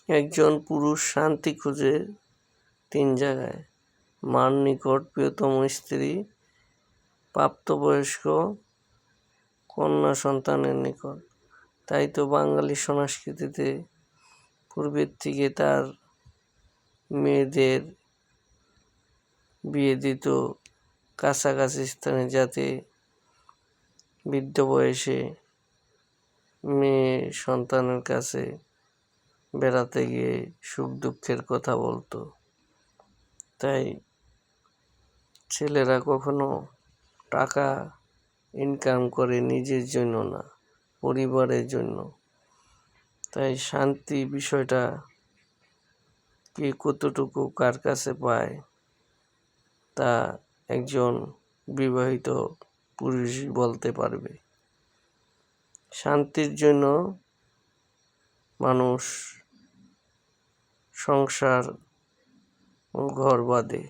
একজন পুরুষ শান্তি খুঁজে 3 জায়গায়: মার নিকট, প্রিয়তম স্ত্রী, প্রাপ্তবয়স্ক কন্যা সন্তানের নিকট। তাই তো বাঙালি সংস্কৃতিতে পূর্বের থেকে তার মেয়েদের বিয়ে দিত কাছাকাছি স্থানে, যাতে বৃদ্ধ বয়সে মেয়ে সন্তানের কাছে বেড়াতে গিয়ে সুখ দুঃখের কথা বলতো। তাই ছেলেরা কখনো টাকা ইনকাম করে নিজের জন্য না, পরিবারের জন্য। তাই শান্তি বিষয়টা কে কতটুকু কার কাছে পায় তা একজন বিবাহিত পুরুষই বলতে পারবে। শান্তির জন্য মানুষ সংসার ও ঘর বাঁধে।